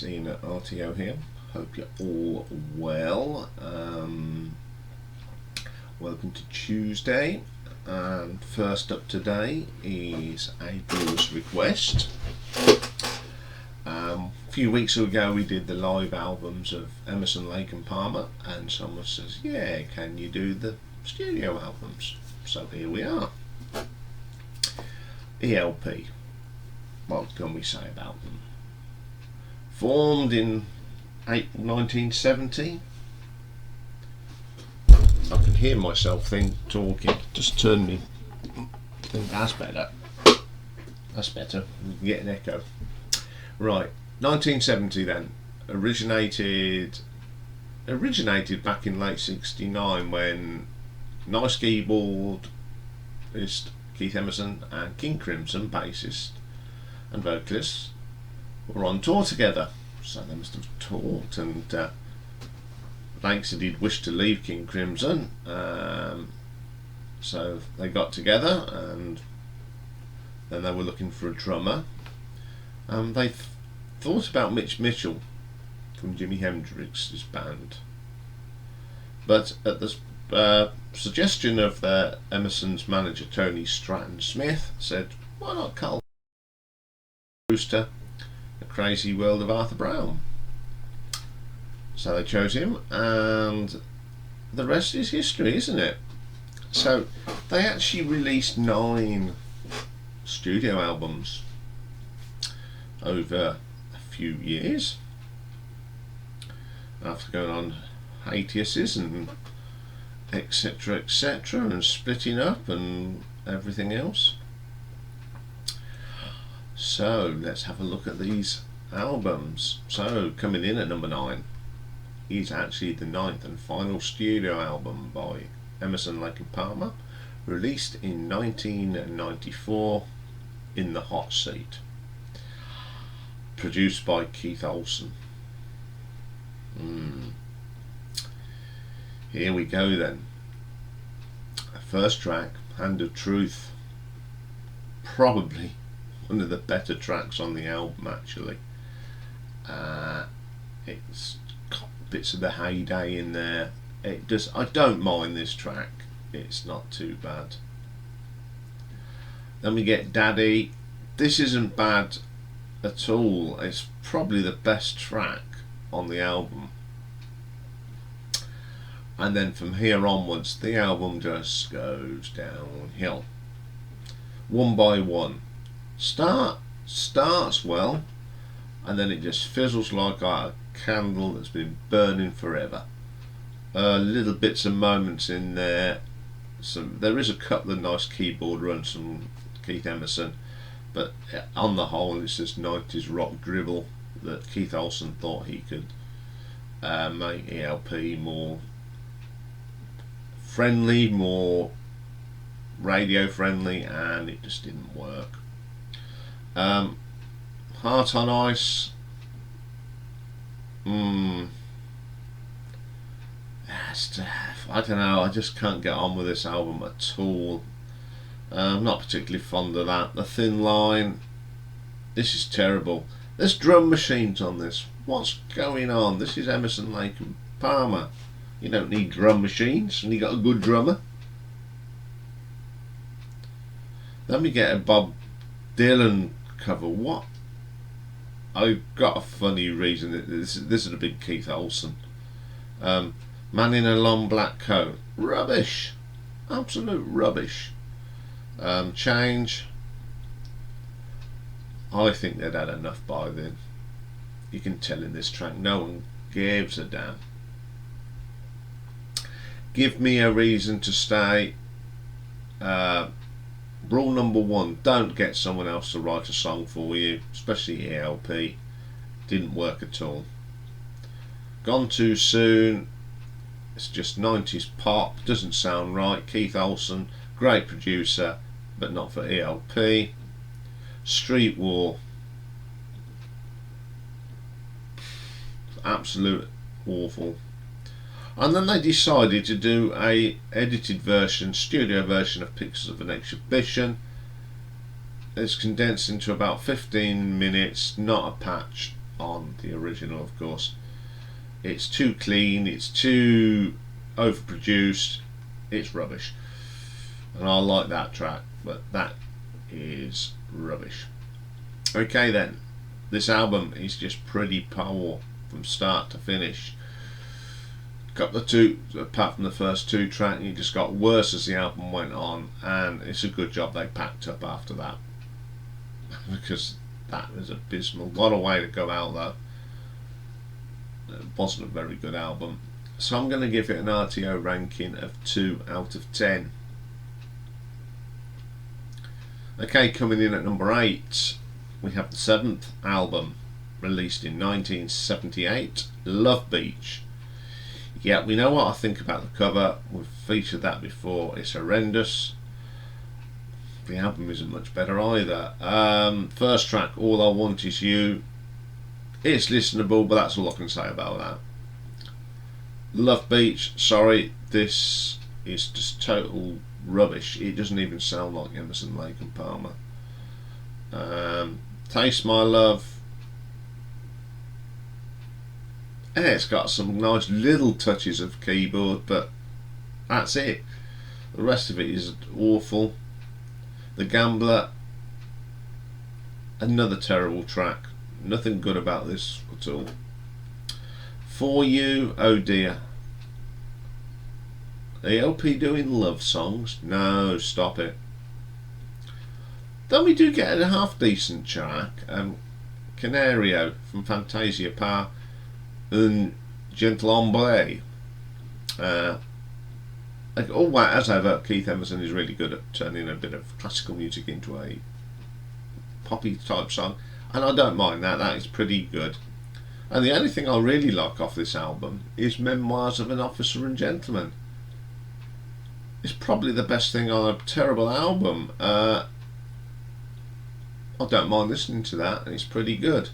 it's Ian at RTO here. Hope you're all well. Welcome to Tuesday, and first up today is a blues request. A few weeks ago we did the live albums of Emerson, Lake and Palmer, and someone says, yeah, can you do the studio albums? So here we are. E.L.P. What can we say about them? Formed in April 1970. I can hear myself talking. Just turn me. I think that's better. That's better. We can get an echo. Right, 1970 then. Originated back in late '69 when nice keyboardist Keith Emerson and King Crimson bassist and vocalist were on tour together. So they must have talked, and Lake said he'd wished to leave King Crimson, so they got together, and then they were looking for a drummer. They thought about Mitch Mitchell from Jimi Hendrix's band, but at the suggestion of Emerson's manager Tony Stratton Smith, said, why not Carl Brewster, The Crazy World of Arthur Brown? So they chose him, and the rest is history, isn't it? So they actually released 9 studio albums over a few years after going on hiatuses and etc and splitting up and everything else. So let's have a look at these albums. So coming in at number 9 is actually the 9th and final studio album by Emerson, Lake and Palmer, released in 1994, In the Hot Seat, produced by Keith Olsen. Here we go then. First track, Hand of Truth, probably one of the better tracks on the album actually. It's got bits of the heyday in there. I don't mind this track, it's not too bad. Then we get Daddy. This isn't bad at all, it's probably the best track on the album. And then from here onwards the album just goes downhill. One by one. Starts well, and then it just fizzles like a candle that's been burning forever. Little bits of moments in there. So there is a couple of nice keyboard runs from Keith Emerson, but on the whole it's just 90s rock dribble that Keith Olsen thought he could make E.L.P. more friendly, more radio friendly, and it just didn't work. Heart on Ice, I don't know, I just can't get on with this album at all. I'm not particularly fond of that. The Thin Line, this is terrible. There's drum machines on this. What's going on? This is Emerson, Lake and Palmer. You don't need drum machines, and you got a good drummer. Then we get a Bob Dylan cover. What? I've got a funny reason. This is a big Keith Olsen. Man in a Long Black Coat. Rubbish. Absolute rubbish. Change. I think they'd had enough by then. You can tell in this track no one gives a damn. Give Me a Reason to Stay. Rule number 1, don't get someone else to write a song for you, especially E.L.P. Didn't work at all. Gone Too Soon, it's just 90s pop, doesn't sound right. Keith Olsen, great producer, but not for E.L.P. Street War, absolute awful. And then they decided to do a edited version, studio version of Pictures of an Exhibition. It's condensed into about 15 minutes, not a patch, on the original, of course. It's too clean, it's too overproduced, it's rubbish. And I like that track, but that is rubbish. Okay then, this album is just pretty poor from start to finish. Couple of two, apart from the first two tracks, it just got worse as the album went on, and it's a good job they packed up after that, because that was abysmal. What a way to go out though. It wasn't a very good album. So I'm going to give it an RTO ranking of 2 out of 10. Okay, coming in at number 8, we have the 7th album, released in 1978, Love Beach. Yeah, we know what I think about the cover. We've featured that before. It's horrendous. The album isn't much better either. First track, All I Want Is You. It's listenable, but that's all I can say about that. Love Beach, sorry, this is just total rubbish. It doesn't even sound like Emerson, Lake and Palmer. Taste My Love. And it's got some nice little touches of keyboard, but that's it. The rest of it is awful. The Gambler, another terrible track. Nothing good about this at all. For You, oh dear. E.L.P doing love songs? No, stop it. Then we do get a half decent track. Canario from Fantasia Par and Gentle Hombre. Like all that, as ever, Keith Emerson is really good at turning a bit of classical music into a poppy type song, and I don't mind that. That is pretty good. And the only thing I really like off this album is Memoirs of an Officer and Gentleman. It's probably the best thing on a terrible album. I don't mind listening to that, and it's pretty good.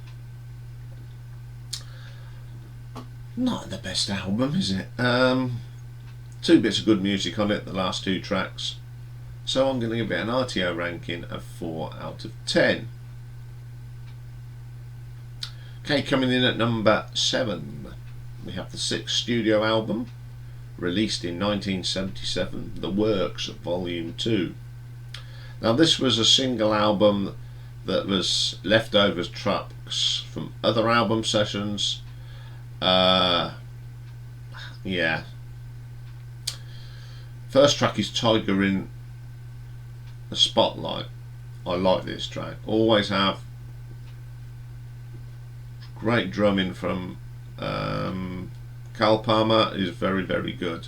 Not the best album, is it? 2 bits of good music on it, the last 2 tracks. So I'm going to give it an RTO ranking of 4 out of 10. Okay, coming in at number 7, we have the 6th studio album, released in 1977, The Works, Volume 2. Now this was a single album that was leftovers tracks from other album sessions. Yeah. First track is Tiger in the Spotlight. I like this track. Always have. Great drumming from Carl Palmer is very, very good.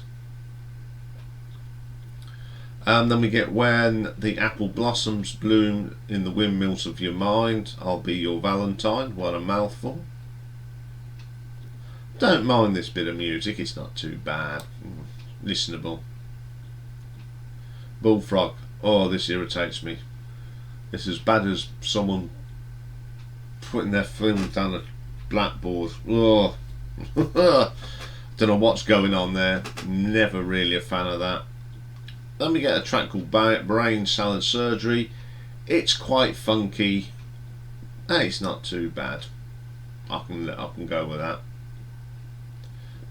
Then we get When the Apple Blossoms Bloom in the Windmills of Your Mind, I'll Be Your Valentine. What a mouthful. Don't mind this bit of music, it's not too bad. Listenable. Bullfrog. Oh, this irritates me. It's as bad as someone putting their film down a blackboard. Oh. Don't know what's going on there. Never really a fan of that. Then we get a track called Brain Salad Surgery. It's quite funky. Hey, it's not too bad. I can go with that.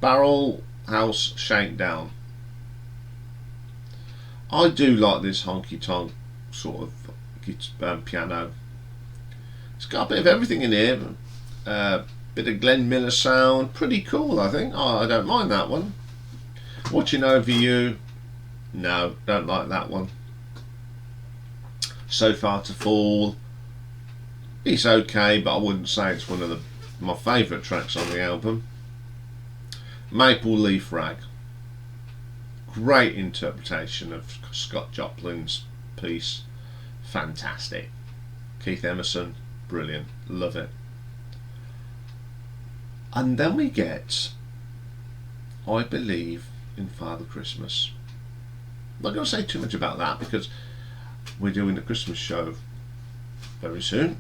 Barrel House Shakedown. I do like this honky tonk sort of piano. It's got a bit of everything in here. Bit of Glenn Miller sound. Pretty cool, I think. Oh, I don't mind that one. Watching Over You. No, don't like that one. So Far to Fall. It's okay, but I wouldn't say it's one of my favourite tracks on the album. Maple Leaf Rag. Great interpretation of Scott Joplin's piece. Fantastic. Keith Emerson, brilliant. Love it. And then we get I Believe in Father Christmas. I'm not going to say too much about that because we're doing a Christmas show very soon,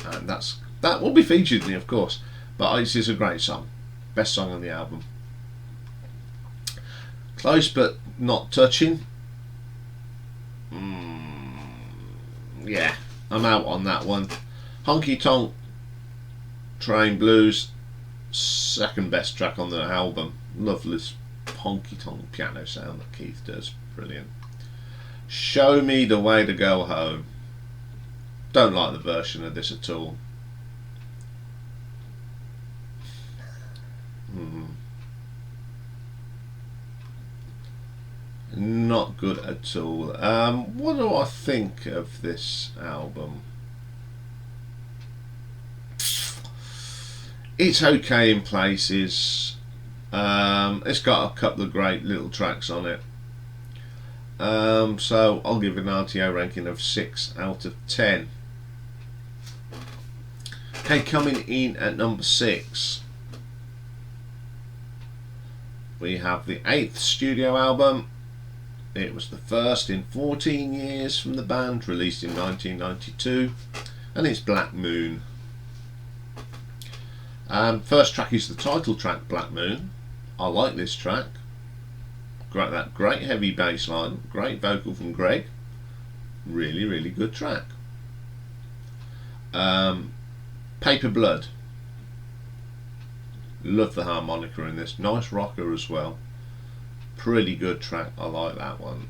and that will be featured in it, of course. But this is a great song, best song on the album. Close but Not Touching. Yeah, I'm out on that one. Honky Tonk Train Blues, second best track on the album. Love this honky tonk piano sound that Keith does, brilliant. Show Me the Way to Go Home. Don't like the version of this at all. Not good at all. What do I think of this album? It's okay in places. It's got a couple of great little tracks on it. So I'll give it an RTO ranking of 6 out of 10. Okay, coming in at number 6, we have the 8th studio album. It was the first in 14 years from the band, released in 1992, and it's Black Moon. First track is the title track, Black Moon. I like this track. Great heavy bass line, great vocal from Greg. Really, really good track. Paper Blood. Love the harmonica in this. Nice rocker as well. Pretty good track. I like that one.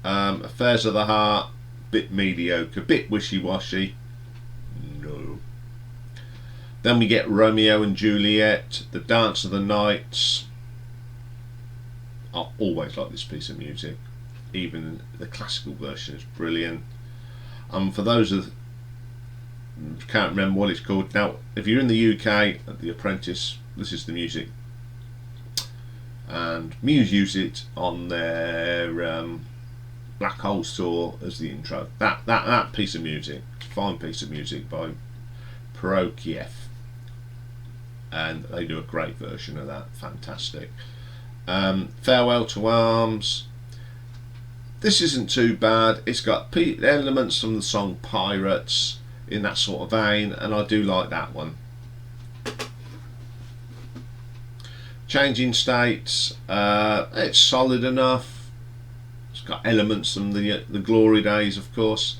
Affairs of the Heart. Bit mediocre. Bit wishy-washy. No. Then we get Romeo and Juliet. The Dance of the Nights. I always like this piece of music. Even the classical version is brilliant. For those of can't remember what it's called now, if you're in the UK at The Apprentice, this is the music, and Muse use it on their Black Holes tour as the intro. That piece of music, fine piece of music by Prog, and they do a great version of that. Fantastic. Farewell to Arms. This isn't too bad. It's got elements from the song Pirates in that sort of vein, and I do like that one. Changing States, it's solid enough. It's got elements from the glory days, of course.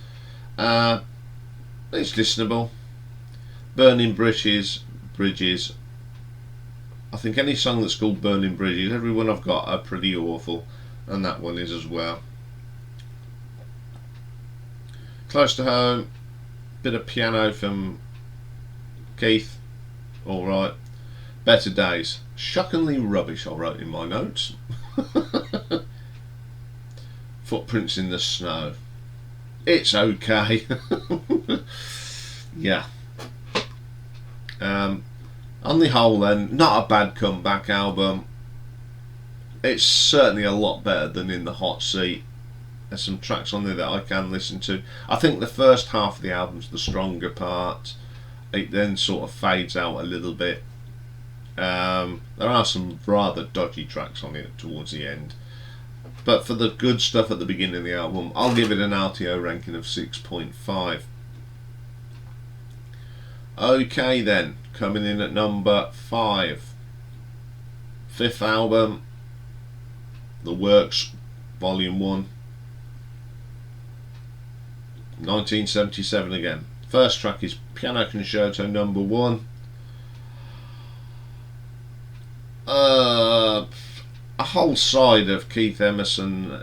It's listenable. Burning Bridges. I think any song that's called Burning Bridges, every one I've got are pretty awful, and that one is as well. Close to Home. Bit of piano from Keith. Alright. Better Days. Shockingly rubbish, I wrote in my notes. Footprints in the Snow. It's okay. Yeah. On the whole then, not a bad comeback album. It's certainly a lot better than In the Hot Seat. There's some tracks on there that I can listen to. I think the first half of the album's the stronger part. It then sort of fades out a little bit. There are some rather dodgy tracks on it towards the end. But for the good stuff at the beginning of the album, I'll give it an RTO ranking of 6.5. Okay then, coming in at number 5. 5th album, The Works, Volume 1. 1977 again. First track is Piano Concerto Number 1. A whole side of Keith Emerson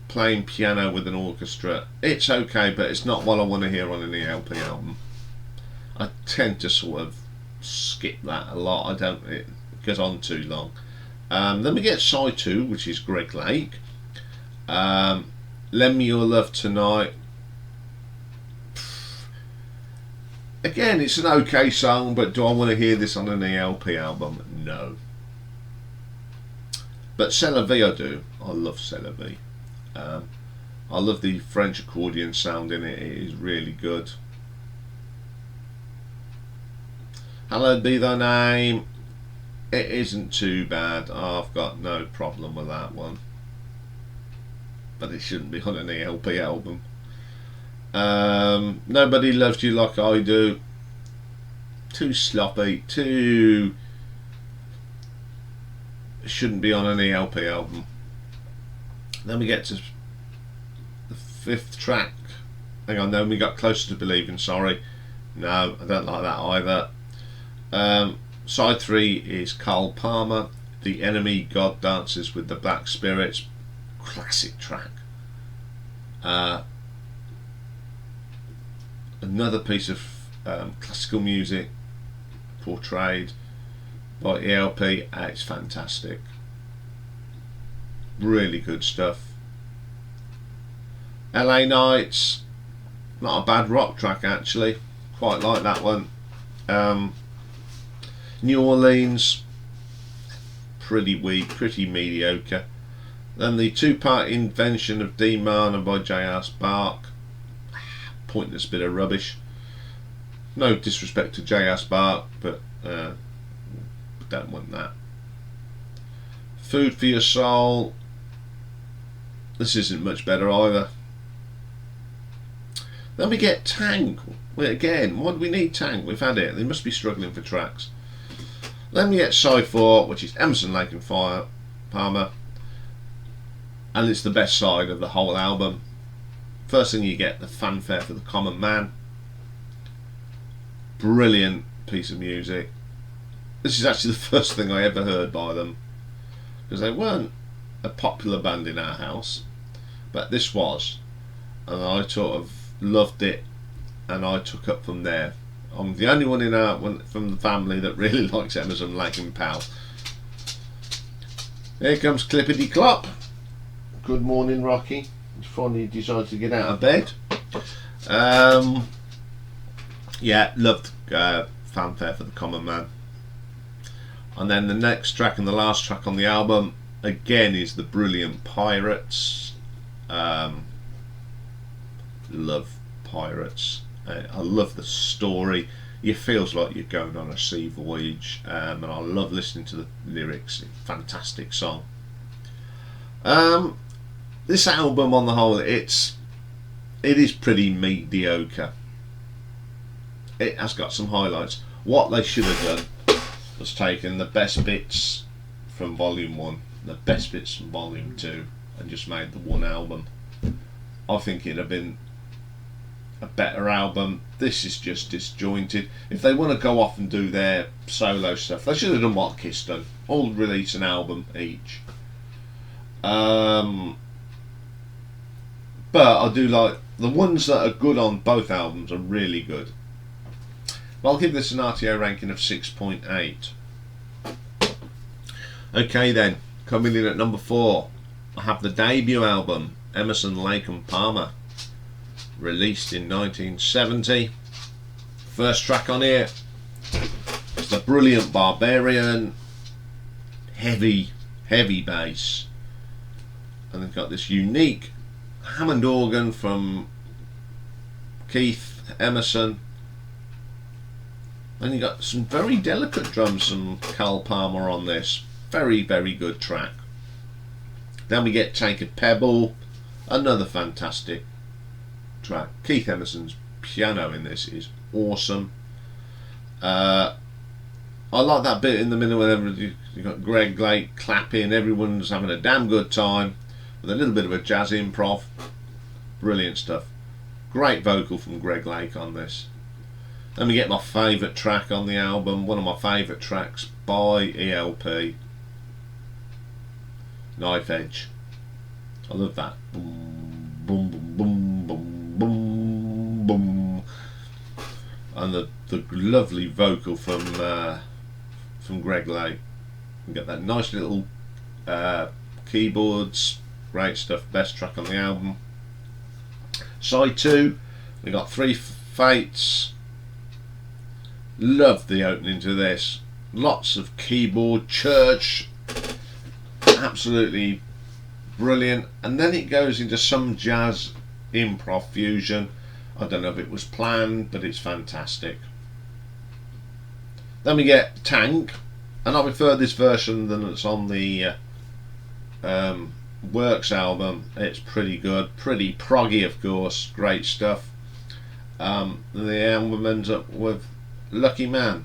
playing piano with an orchestra. It's okay, but it's not what I want to hear on an E.L.P. album. I tend to sort of skip that a lot. It goes on too long. Then we get side 2, which is Greg Lake. Lend Me Your Love Tonight. Again, it's an okay song, but do I want to hear this on an E.L.P. album? No. But C'est La Vie I do. I love C'est La Vie. I love the French accordion sound in it. It is really good. Hallowed Be Thy Name. It isn't too bad. I've got no problem with that one. But it shouldn't be on an E.L.P. album. Nobody Loves You Like I Do. Too sloppy. Shouldn't be on an E.L.P. album. Then we get to the 5th track. Hang on, then we got Closer to Believing, sorry. No, I don't like that either. Side 3 is Carl Palmer, The Enemy God Dances with the Black Spirits. Classic track. Another piece of classical music portrayed by E.L.P. It's fantastic. Really good stuff. LA Nights, not a bad rock track actually. Quite like that one. New Orleans, pretty weak, pretty mediocre. Then the two-part invention of D Minor by J.R. Spark, pointless bit of rubbish. No disrespect to J.R. Spark, but don't want that. Food for Your Soul, this isn't much better either. Then we get Tank. Well, again, why do we need Tank? We've had it. They must be struggling for tracks. Then we get Side 4, which is Emerson, Lake and Palmer, and it's the best side of the whole album. First thing you get, the Fanfare for the Common Man. Brilliant piece of music. This is actually the first thing I ever heard by them, because they weren't a popular band in our house, but this was, and I sort of loved it, and I took up from there. I'm the only one from the family that really likes Emerson, Lake and Palmer. Here comes Clippity Clop. Good morning, Rocky. He's finally decided to get out of bed. Yeah, loved Fanfare for the Common Man. And then the next track and the last track on the album again is the brilliant Pirates. Love Pirates. I love the story. It feels like you're going on a sea voyage, and I love listening to the lyrics. Fantastic song. This album on the whole, it is pretty mediocre. It has got some highlights. What they should have done was taken the best bits from Volume 1, the best bits from Volume 2, and just made the one album. I think it'd have been a better album. This is just disjointed. If they want to go off and do their solo stuff, they should have done what Kiss done. All release an album each. But I do like the ones that are good on both albums are really good. But I'll give this an RTO ranking of 6.8. Okay then, coming in at number 4, I have the debut album, Emerson, Lake and Palmer, released in 1970. First track on here is the brilliant Barbarian, heavy bass, and they've got this unique Hammond organ from Keith Emerson, and you got some very delicate drums from Carl Palmer on this. Very good track. Then we get Take a Pebble, another fantastic track. Keith Emerson's piano in this is awesome. I like that bit in the middle whenever you got Greg Lake clapping, everyone's having a damn good time with a little bit of a jazz improv. Brilliant stuff. Great vocal from Greg Lake on this. Then we get my favourite track on the album, one of my favourite tracks by E.L.P, Knife Edge. I love that. Boom, boom, boom, boom, boom, boom, and the lovely vocal from Greg Lake. You get that nice little keyboards. Great stuff. Best track on the album. Side 2, we got Three Fates. Love the opening to this. Lots of keyboard, church. Absolutely brilliant. And then it goes into some jazz improv fusion. I don't know if it was planned, but it's fantastic. Then we get Tank, and I prefer this version than it's on the Works album. It's pretty good, pretty proggy, of course. Great stuff. The album ends up with Lucky Man,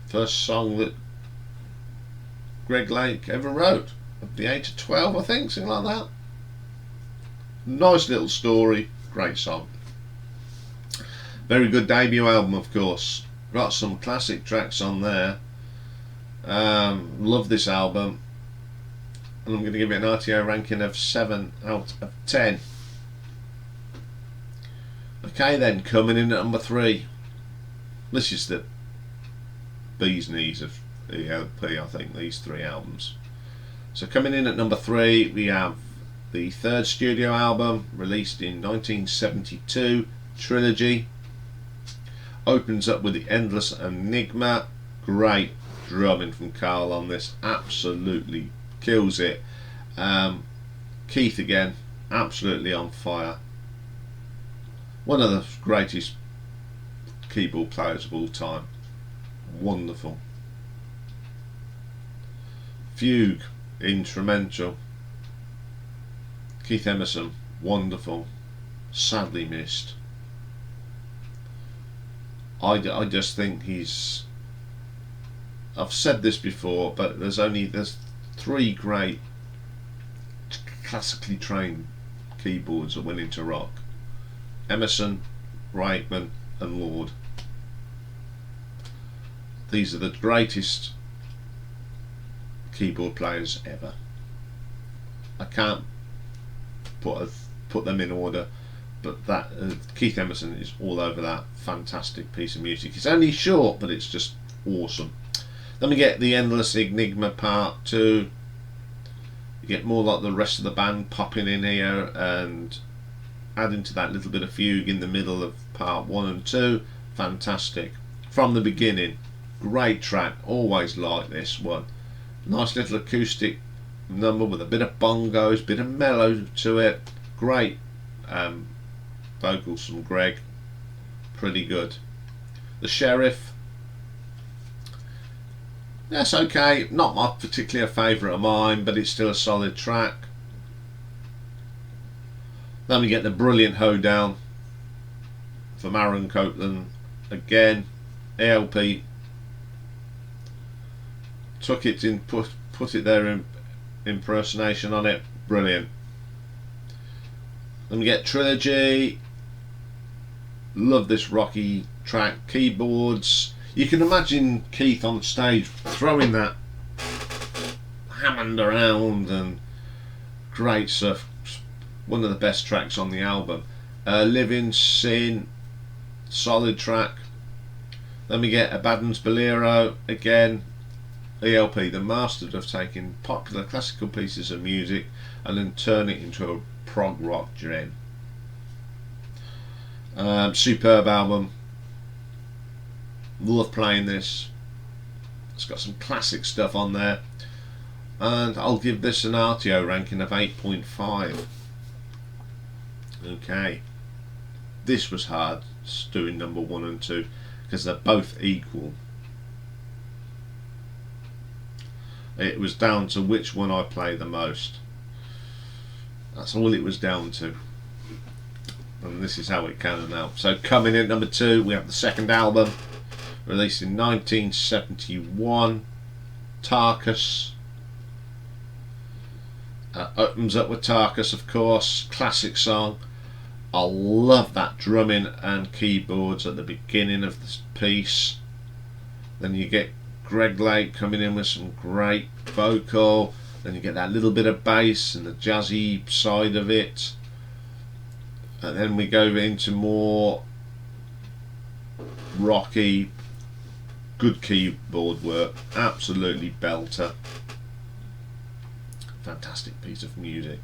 first song that Greg Lake ever wrote at the age of 12, I think, something like that. Nice little story, great song. Very good debut album, of course. Got some classic tracks on there. Love this album, and I'm going to give it an RTO ranking of 7 out of 10. Okay then, coming in at number 3. This is the bee's knees of E.L.P, I think, these 3 albums. So coming in at number 3, we have the 3rd studio album, released in 1972, Trilogy. Opens up with the Endless Enigma. Great drumming from Carl on this, absolutely kills it. Keith again, absolutely on fire. One of the greatest keyboard players of all time. Wonderful. Fugue, instrumental. Keith Emerson, wonderful. Sadly missed. I just think he's... I've said this before, but there's 3 great classically trained keyboards that went into rock. Emerson, Reitman and Lord. These are the greatest keyboard players ever. I can't put them in order, but that Keith Emerson is all over that. Fantastic piece of music. It's only short, but it's just awesome. Then we get the Endless Enigma Part 2. You get more like the rest of the band popping in here and adding to that little bit of fugue in the middle of Part 1 and 2. Fantastic. From the beginning, great track. Always like this one. Nice little acoustic number with a bit of bongos, bit of mellow to it. Great vocals from Greg. Pretty good. The Sheriff. That's okay, not my particular favourite of mine, but it's still a solid track. Then we get the brilliant Hoedown from Aaron Copland. Again, E.L.P. took it in, put it there in impersonation on it. Brilliant. Then we get Trilogy. Love this rocky track. Keyboards. You can imagine Keith on stage throwing that Hammond around, and great stuff. One of the best tracks on the album. Living Sin, solid track. Then we get Abaddon's Bolero. Again, E.L.P, the master of taking popular classical pieces of music and then turn it into a prog rock gem. Superb album. Love playing this. It's got some classic stuff on there, and I'll give this an RTO ranking of 8.5. Okay, this was hard doing number 1 and 2 because they're both equal. It was down to which one I play the most. That's all it was down to, and this is how it came out. So coming in at number 2, we have the 2nd album, released in 1971, Tarkus. Opens up with Tarkus, of course, classic song. I love that drumming and keyboards at the beginning of this piece. Then you get Greg Lake coming in with some great vocal. Then you get that little bit of bass and the jazzy side of it. And then we go into more rocky, good keyboard work. Absolutely belter. Fantastic piece of music.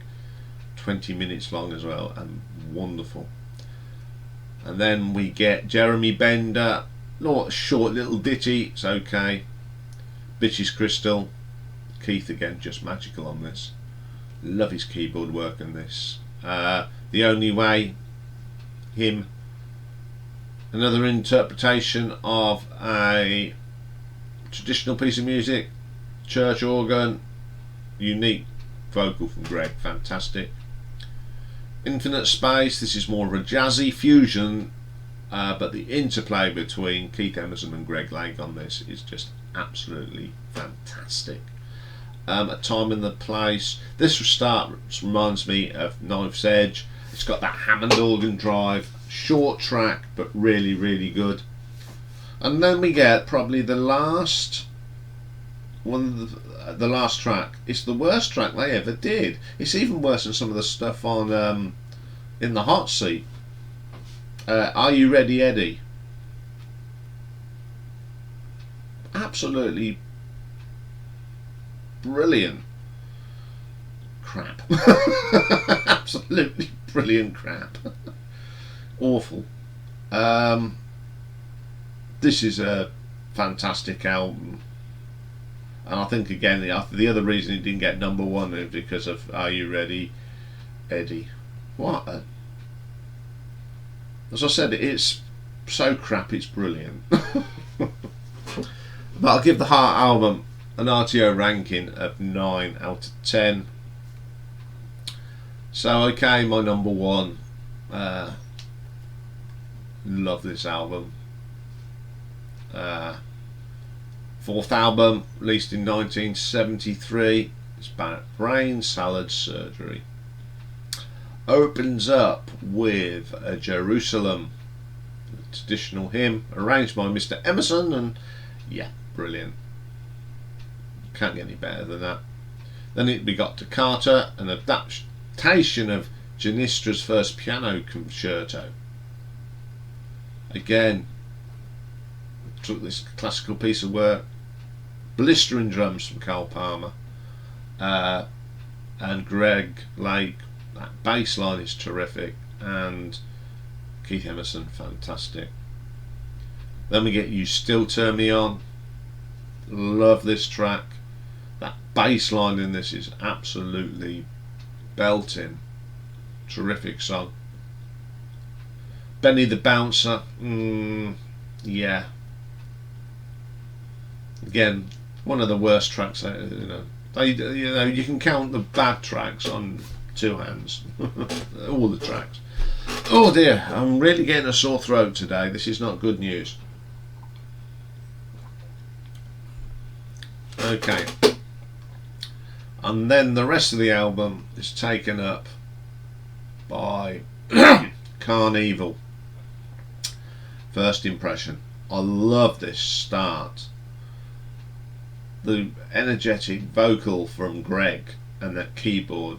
20 minutes long as well, and wonderful. And then we get Jeremy Bender. Not a short little ditty, it's okay. Bitch's Crystal. Keith again, just magical on this. Love his keyboard work on this. The Only Way, him. Another interpretation of a traditional piece of music, church organ, unique vocal from Greg, fantastic. Infinite Space, this is more of a jazzy fusion, but the interplay between Keith Emerson and Greg Lake on this is just absolutely fantastic. A Time and the Place, this reminds me of Knife's Edge. It's got that Hammond organ drive, Short track, but really, really good. And then we get probably the last one, the last track. It's the worst track they ever did. It's even worse than some of the stuff on In the Hot Seat. Are You Ready, Eddie? Absolutely brilliant crap. Absolutely brilliant crap. Awful. This is a fantastic album, and I think again the other reason it didn't get number one is because of Are You Ready, Eddie? As I said, it's so crap it's brilliant. But I'll give the Heart album an RTO ranking of 9 out of 10. So okay, my number one. Love this album. Fourth album, released in 1973. It's about Brain Salad Surgery. Opens up with a Jerusalem, a traditional hymn arranged by Mr. Emerson, and yeah, brilliant. Can't get any better than that. Then we got Toccata, an adaptation of Janistra's first piano concerto. Again, took this classical piece of work, blistering drums from Carl Palmer, and Greg Lake. That bass line is terrific, and Keith Emerson, fantastic. Then we get You Still Turn Me On. Love this track. That bass line in this is absolutely belting. Terrific song. Benny the Bouncer. Yeah. Again, one of the worst tracks. You can count the bad tracks on two hands. All the tracks. Oh dear, I'm really getting a sore throat today. This is not good news. Okay. And then the rest of the album is taken up by Carnival. First impression. I love this start. The energetic vocal from Greg and that keyboard.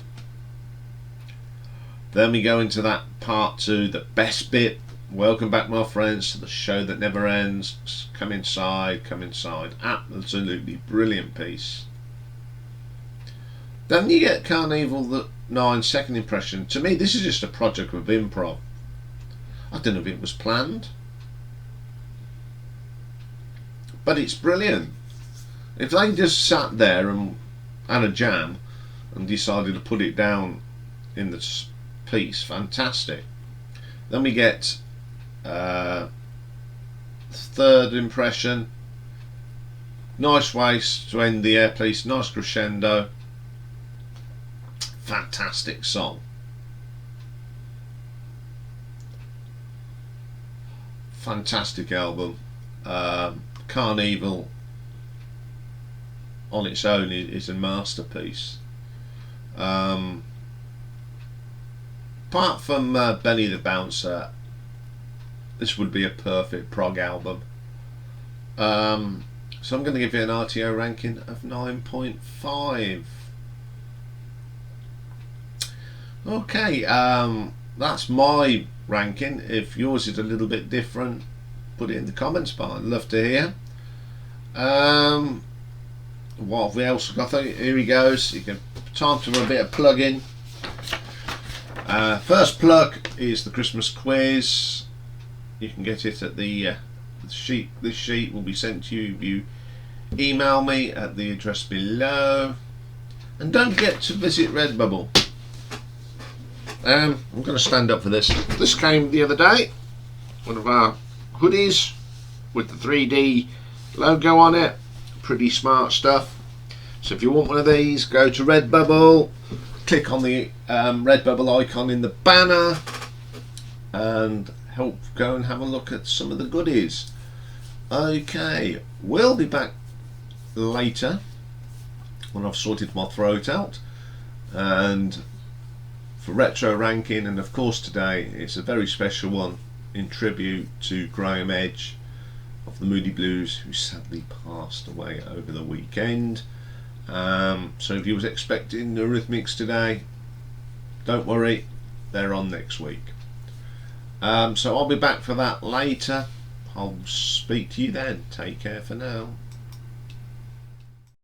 Then we go into that part two, the best bit. Welcome back, my friends, to the show that never ends. Come inside, come inside. Absolutely brilliant piece. Then you get Carnival, the 9 second impression. To me, this is just a project of improv. I don't know if it was planned, but it's brilliant. If they just sat there and had a jam and decided to put it down in the piece, fantastic. Then we get third impression. Nice way to end the air piece, nice crescendo. Fantastic song. Fantastic album. Carnival on its own is a masterpiece. Apart from Benny the Bouncer, this would be a perfect prog album. So I'm going to give it an RTO ranking of 9.5. Okay, that's my ranking. If yours is a little bit different, put it in the comments bar. I'd love to hear. What have we else got? Here he goes. Time for a bit of plugging. First plug is the Christmas quiz. You can get it at the sheet. This sheet will be sent to you if you email me at the address below. And don't forget to visit Redbubble. I'm going to stand up for this. This came the other day. One of our hoodies with the 3D logo on it. Pretty smart stuff. So if you want one of these, go to Redbubble, click on the Redbubble icon in the banner, and go and have a look at some of the goodies. Okay, we'll be back later when I've sorted my throat out, and for retro ranking, and of course today it's a very special one. in tribute to Graham Edge of the Moody Blues, who sadly passed away over the weekend. So if you was expecting Eurythmics today, don't worry, they're on next week. So I'll be back for that later. I'll speak to you then. Take care for now.